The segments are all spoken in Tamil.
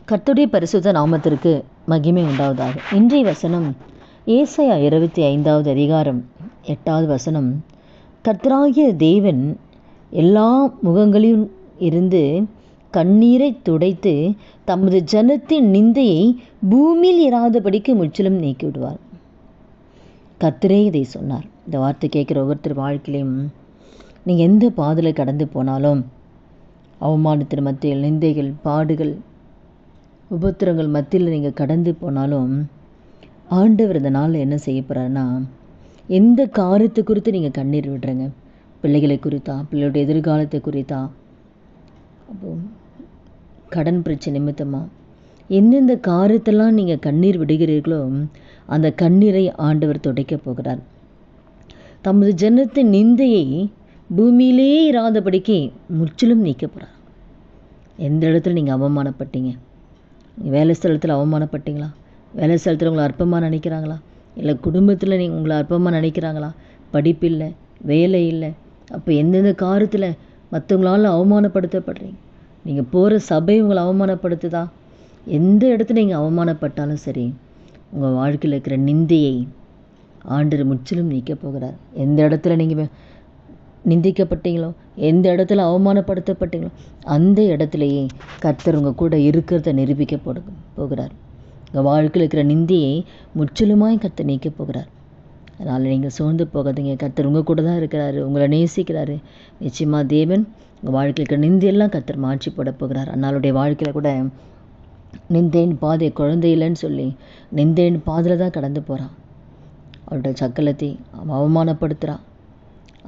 கர்த்தருடைய பரிசுத்த நாமத்திற்கு மகிமை உண்டாவதாக. இன்றைய வசனம் ஏசாயா 25வது அதிகாரம் 8வது வசனம். கர்த்தராகிய தேவன் எல்லா முகங்களிலும் இருந்து கண்ணீரை துடைத்து தமது ஜனத்தின் நிந்தையை பூமியில் இராதபடிக்கு முற்றிலும் நீக்கிவிடுவார். கர்த்தரே இதை சொன்னார். இந்த வார்த்தை கேட்குற ஒவ்வொருத்தர் வாழ்க்கையிலையும் நீங்கள் எந்த பாதையில் கடந்து போனாலும், அவமானத்தின் மத்தியில், நிந்தைகள், பாடுகள், உபத்திரங்கள் மத்தியில் நீங்கள் கடந்து போனாலும், ஆண்டவர் இந்த நாளில் என்ன செய்ய போகிறாருன்னா, எந்த காரியத்தை குறித்து நீங்கள் கண்ணீர் விடுறீங்க, பிள்ளைகளை குறித்தா, பிள்ளைகளுடைய எதிர்காலத்தை குறித்தா, அப்போ கடன் பிரச்சனை நிமித்தமாக எந்தெந்த காரியத்தெல்லாம் நீங்கள் கண்ணீர் விடுகிறீர்களோ அந்த கண்ணீரை ஆண்டவர் துடைக்க போகிறார். தமது ஜனத்தின் நிந்தையை பூமியிலே இராதபடிக்கு முற்றிலும் நீக்க போகிறார். எந்த இடத்துல நீங்கள் அவமானப்பட்டீங்க, வேலை ஸ்தலத்தில் அவமானப்பட்டீங்களா? வேலை ஸ்தலத்தில் உங்களை அற்பமாக நினைக்கிறாங்களா? இல்லை குடும்பத்தில் நீங்கள் உங்களை அற்பமாக நினைக்கிறாங்களா? படிப்பு இல்லை, வேலை இல்லை, அப்போ எந்தெந்த காரியத்தில் மற்றவங்களால் அவமானப்படுத்தப்படுறீங்க? நீங்கள் போகிற சபை உங்களை அவமானப்படுத்துதா? எந்த இடத்துல நீங்கள் அவமானப்பட்டாலும் சரி, உங்கள் வாழ்க்கையில் இருக்கிற நிந்தையை ஆண்டவர் முற்றிலும் நீக்க போகிறார். எந்த இடத்துல நீங்கள் நிந்திக்கப்பட்டீங்களோ, எந்த இடத்துல அவமானப்படுத்தப்பட்டீங்களோ, அந்த இடத்துலையே கர்த்தர் உங்கள் கூட இருக்கிறத நிரூபிக்க போகிறார். உங்கள் வாழ்க்கையில் இருக்கிற நிந்தையை முற்றிலுமாய் கர்த்தர் நீக்க போகிறார். அதனால் நீங்கள் சோர்ந்து போகாதீங்க. கர்த்தர் உங்கள் கூட தான் இருக்கிறாரு, உங்களை நேசிக்கிறாரு. நிச்சயமாக தேவன் உங்கள் வாழ்க்கையில் இருக்கிற நிந்தையெல்லாம் கர்த்தர் மாற்றி போட போகிறார். அன்னாளுடைய வாழ்க்கையில் கூட நிந்தையின் பாதை குழந்தை இல்லைன்னு சொல்லி நிந்தையின் பாதையில் தான் கடந்து போகிறான். அவளுடைய சக்கலத்தை அவன் அவமானப்படுத்துகிறான்.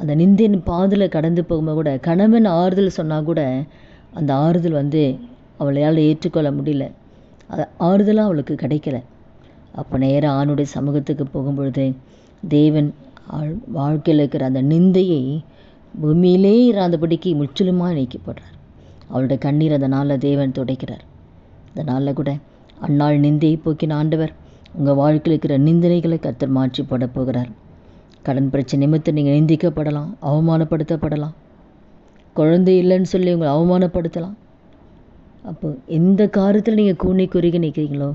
அந்த நிந்தையின் பாதையில் கடந்து போகும்போது கூட கணவன் ஆறுதல் சொன்னால் கூட அந்த ஆறுதல் அவளையால் ஏற்றுக்கொள்ள முடியல, அது ஆறுதலாக அவளுக்கு கிடைக்கல. அப்போ நேராக ஆணுடைய சமூகத்துக்கு போகும்பொழுது தேவன் வாழ்க்கையில் இருக்கிற அந்த நிந்தையை பூமியிலே இராதபடிக்கு முற்றிலுமாக நீக்கி போடுறார். அவளுடைய கண்ணீர் அந்த நாளில் தேவன் துடைக்கிறார். இந்த நாளில் கூட அந்நாள் நிந்தையை போக்கின ஆண்டவர் உங்கள் வாழ்க்கையில் இருக்கிற நிந்தனைகளை கர்த்தர் மாற்றி போட போகிறார். கடன் பிரச்சனை நிமித்தம் நீங்கள் நிந்திக்கப்படலாம், அவமானப்படுத்தப்படலாம், குழந்தை இல்லைன்னு சொல்லி உங்களை அவமானப்படுத்தலாம். அப்போ எந்த காரியத்தில் நீங்கள் கூனி குறுகி நிற்கிறீங்களோ,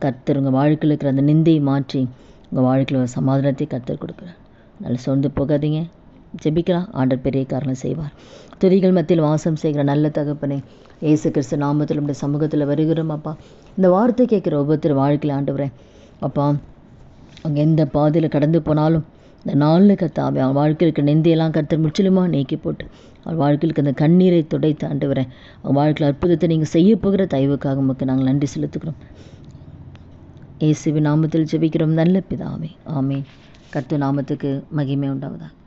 கர்த்தர் உங்கள் வாழ்க்கையில் இருக்கிற அந்த நிந்தையை மாற்றி உங்கள் வாழ்க்கையில் ஒரு சமாதானத்தை கர்த்தர் கொடுக்குறார். நல்லா சோர்ந்து போகாதீங்க, ஜெபிக்கலாம். ஆண்டவர் பெரிய காரணம் செய்வார். துதிகள் மத்தியில் வாசம் செய்கிற நல்ல தகப்பனே, இயேசு கிறிஸ்து நாமத்தில் நம்முடைய சமூகத்தில் வருகிறோம் அப்பா. இந்த வார்த்தை கேட்குற ஒவ்வொருத்தர் வாழ்க்கையில் ஆண்டவரே அப்பா, அவங்க எந்த பாதையில் கடந்து போனாலும் இந்த நாளில் கர்த்தாவே அவன் வாழ்க்கையில் இருக்கிற நிந்தையெல்லாம் கர்த்தர் முற்றிலுமாக நீக்கி போட்டு அவன் வாழ்க்கையிலுக்கு அந்த கண்ணீரை துடைத்து ஆண்டவரே அவன் வாழ்க்கையில் அற்புதத்தை நீங்கள் செய்ய போகிற தயவுக்காக உமக்கு நாங்கள் நன்றி செலுத்துக்கிறோம். இயேசுவின் நாமத்தில் ஜெபிக்கிறோம் நல்ல பிதாவே, ஆமென். கர்த்தர் நாமத்துக்கு மகிமை உண்டாவதா.